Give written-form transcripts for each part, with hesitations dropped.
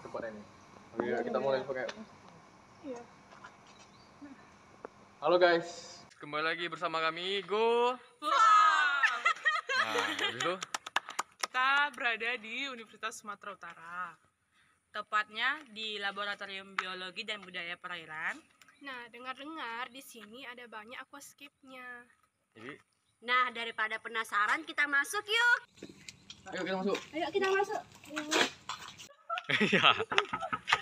tempatnya ini. Oke, kita mulai pakai. Iya. Halo guys, kembali lagi bersama kami Go. Nah, itu Kita berada di Universitas Sumatera Utara. Tepatnya di Laboratorium Biologi dan Budaya Perairan. Nah, dengar-dengar di sini ada banyak aquascape-nya. jadi, Nah, daripada penasaran, kita masuk yuk. ayo kita masuk. Ayo kita masuk. Iya.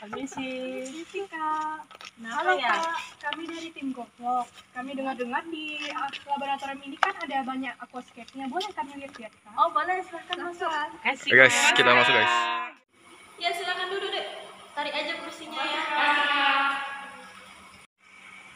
Permisi. Kak. Halo ya? Kak, kami dari tim Goblok. Kami dengar-dengar di laboratorium ini kan ada banyak aquascape-nya. Boleh kami lihat-lihat, Kak? Oh, boleh, silahkan masuk. Kasih. Oke guys, kita masuk guys. Ya, silakan duduk deh. Tarik aja kursinya ya.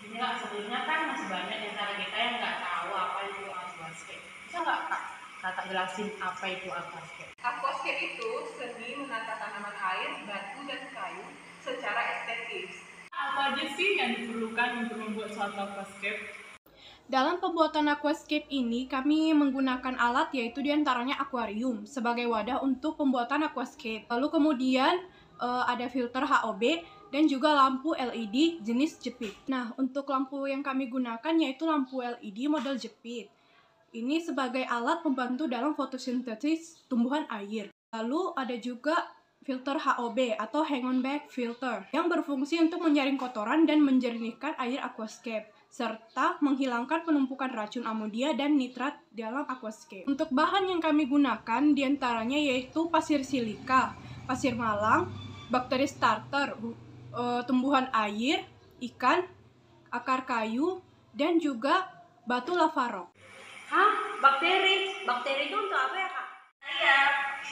Ini Kak, sebelumnya kan masih banyak di antara kita yang nggak tahu apa itu aquascape. Bisa nggak Kak, Kakak jelasin apa itu aquascape? Aquascape itu seni menata tanaman air, batu, dan kayu secara estetis. Apa aja sih yang diperlukan untuk membuat suatu aquascape? Dalam pembuatan aquascape ini, kami menggunakan alat yaitu diantaranya akuarium sebagai wadah untuk pembuatan aquascape. Lalu kemudian ada filter HOB dan juga lampu LED jenis jepit. Nah, untuk lampu yang kami gunakan yaitu lampu LED model jepit. Ini sebagai alat pembantu dalam fotosintesis tumbuhan air. Lalu ada juga filter HOB atau hang on back filter yang berfungsi untuk menyaring kotoran dan menjernihkan air aquascape serta menghilangkan penumpukan racun amonia dan nitrat dalam aquascape. Untuk bahan yang kami gunakan diantaranya yaitu pasir silika, pasir malang, bakteri starter, tumbuhan air, ikan, akar kayu, dan juga batu lava rock. Hah? Bakteri? Bakteri itu untuk apa ya, Kak? Iya,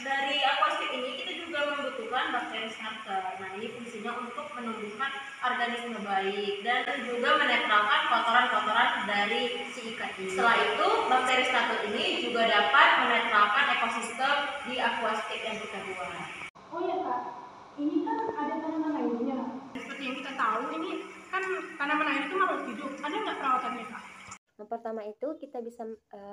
dari aquascape ini kita juga membutuhkan bakteri starter. Nah, ini fungsinya untuk menumbuhkan organisme baik dan juga menetralkan kotoran-kotoran dari si ikan ini. Setelah itu, bakteri starter ini juga dapat menetralkan ekosistem di aquascape yang kita buat. Oh ya Kak, ini kan ada tanaman airnya. Seperti yang kita tahu, ini kan tanaman air itu makhluk hidup. Ada nggak perawatannya Kak? Yang pertama itu kita bisa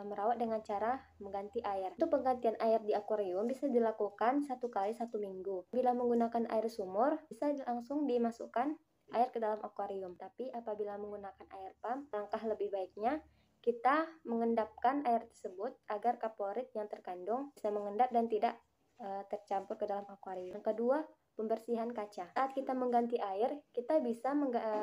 merawat dengan cara mengganti air. Untuk penggantian air di akuarium bisa dilakukan 1 kali 1 minggu. Bila menggunakan air sumur, bisa langsung dimasukkan air ke dalam akuarium. Tapi apabila menggunakan air pump, langkah lebih baiknya kita mengendapkan air tersebut agar kaporit yang terkandung bisa mengendap dan tidak tercampur ke dalam akuarium. Yang kedua, pembersihan kaca. Saat kita mengganti air, kita bisa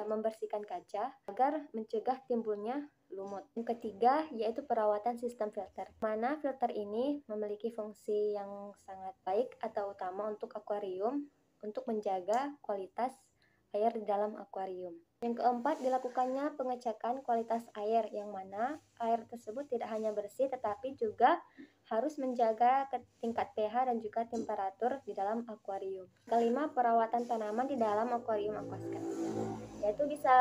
membersihkan kaca agar mencegah timbulnya lumut. Yang ketiga, yaitu perawatan sistem filter. Mana filter ini memiliki fungsi yang sangat baik atau utama untuk akuarium untuk menjaga kualitas air di dalam akuarium. Yang keempat, dilakukannya pengecekan kualitas air, yang mana air tersebut tidak hanya bersih tetapi juga harus menjaga tingkat pH dan juga temperatur di dalam akuarium. Kelima, perawatan tanaman di dalam akuarium aquascape. Yaitu bisa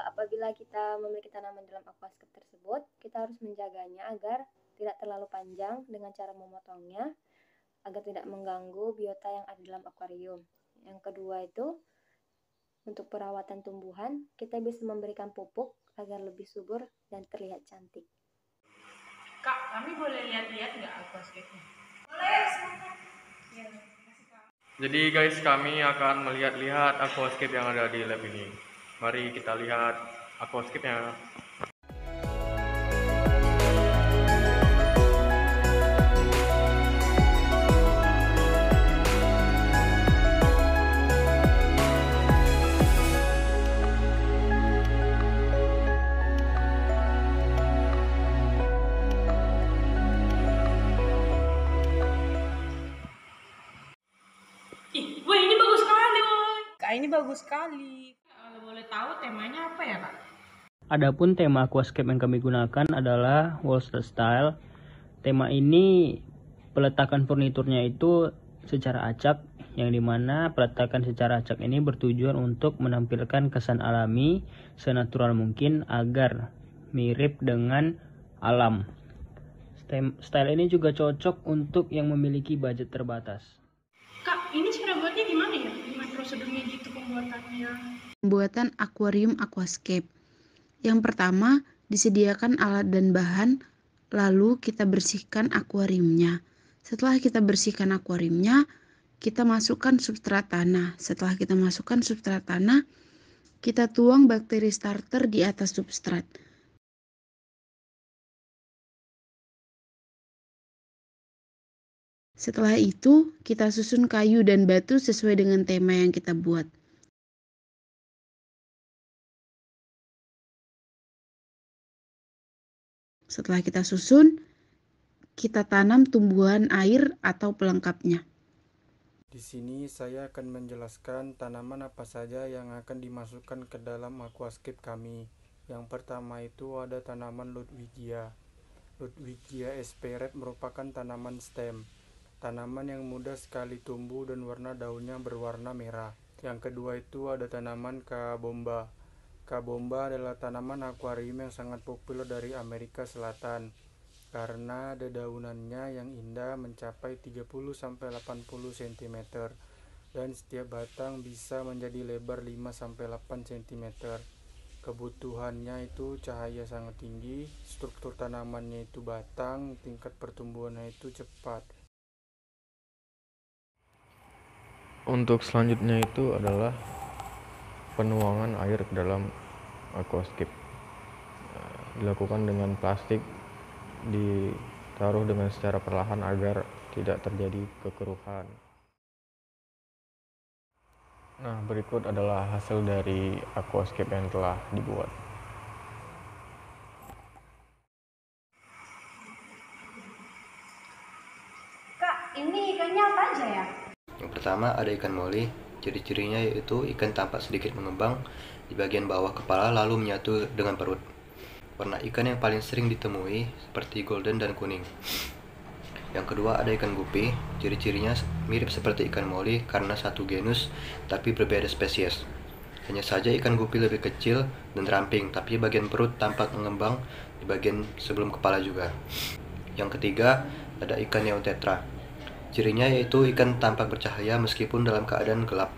apabila kita memiliki tanaman dalam aquascape tersebut, kita harus menjaganya agar tidak terlalu panjang dengan cara memotongnya agar tidak mengganggu biota yang ada dalam akuarium. Yang kedua itu, untuk perawatan tumbuhan, kita bisa memberikan pupuk agar lebih subur dan terlihat cantik. Kak, kami boleh lihat-lihat nggak aquascape-nya? Boleh, silakan. Ya, kasih Kak. Jadi guys, kami akan melihat-lihat aquascape yang ada di lab ini. Mari kita lihat aquascape-nya. Wah, ini bagus sekali, woy. Kak, ini bagus sekali. Kalau boleh tahu temanya apa ya, Kak? Adapun tema aquascape yang kami gunakan adalah Wallster Style. Tema ini peletakan furniturnya itu secara acak, yang dimana peletakan secara acak ini bertujuan untuk menampilkan kesan alami senatural mungkin agar mirip dengan alam. Style ini juga cocok untuk yang memiliki budget terbatas. Kak, ini cara buatnya gimana ya? Gimana prosedurnya gitu pembuatannya? Pembuatan akuarium aquascape. Yang pertama, disediakan alat dan bahan, lalu kita bersihkan akuariumnya. Setelah kita bersihkan akuariumnya, kita masukkan substrat tanah. Setelah kita masukkan substrat tanah, kita tuang bakteri starter di atas substrat. Setelah itu, kita susun kayu dan batu sesuai dengan tema yang kita buat. Setelah kita susun, kita tanam tumbuhan air atau pelengkapnya. Di sini saya akan menjelaskan tanaman apa saja yang akan dimasukkan ke dalam aquascape kami. Yang pertama itu ada tanaman Ludwigia. Ludwigia esperet merupakan tanaman stem. Tanaman yang mudah sekali tumbuh dan warna daunnya berwarna merah. Yang kedua itu ada tanaman Kabomba. Kabomba adalah tanaman akuarium yang sangat populer dari Amerika Selatan karena dedaunannya yang indah mencapai 30-80 cm dan setiap batang bisa menjadi lebar 5-8 cm. Kebutuhannya itu cahaya sangat tinggi, struktur tanamannya itu batang, tingkat pertumbuhannya itu cepat. Untuk selanjutnya itu adalah penuangan air ke dalam aquascape. Dilakukan dengan plastik, ditaruh dengan secara perlahan agar tidak terjadi kekeruhan. Nah, berikut adalah hasil dari aquascape yang telah dibuat. Kak, ini ikannya apa aja ya? Yang pertama ada ikan moli. Ciri-cirinya yaitu ikan tampak sedikit mengembang di bagian bawah kepala lalu menyatu dengan perut. Warna ikan yang paling sering ditemui seperti golden dan kuning. Yang kedua ada ikan gupi. Ciri-cirinya mirip seperti ikan moli karena satu genus tapi berbeda spesies. Hanya saja ikan gupi lebih kecil dan ramping, tapi bagian perut tampak mengembang di bagian sebelum kepala juga. Yang ketiga ada ikan neon tetra. Cirinya yaitu ikan tampak bercahaya meskipun dalam keadaan gelap.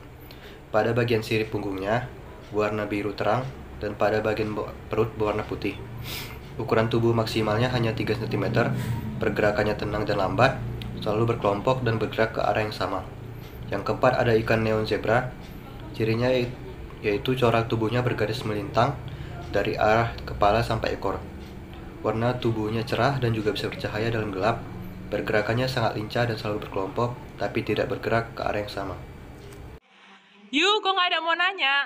Pada bagian sirip punggungnya berwarna biru terang dan pada bagian perut berwarna putih. Ukuran tubuh maksimalnya hanya 3 cm, pergerakannya tenang dan lambat, selalu berkelompok dan bergerak ke arah yang sama. Yang keempat ada ikan neon zebra. Cirinya yaitu corak tubuhnya bergaris melintang dari arah kepala sampai ekor. Warna tubuhnya cerah dan juga bisa bercahaya dalam gelap. Pergerakannya sangat lincah dan selalu berkelompok, tapi tidak bergerak ke arah yang sama. Yuk, kok nggak ada mau nanya?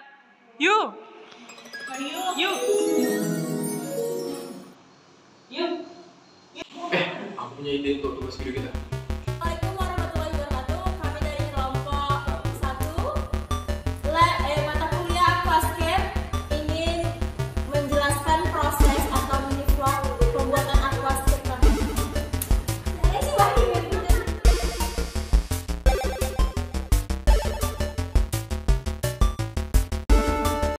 Yuk. Yuk. Aku punya ide untuk tugas video kita.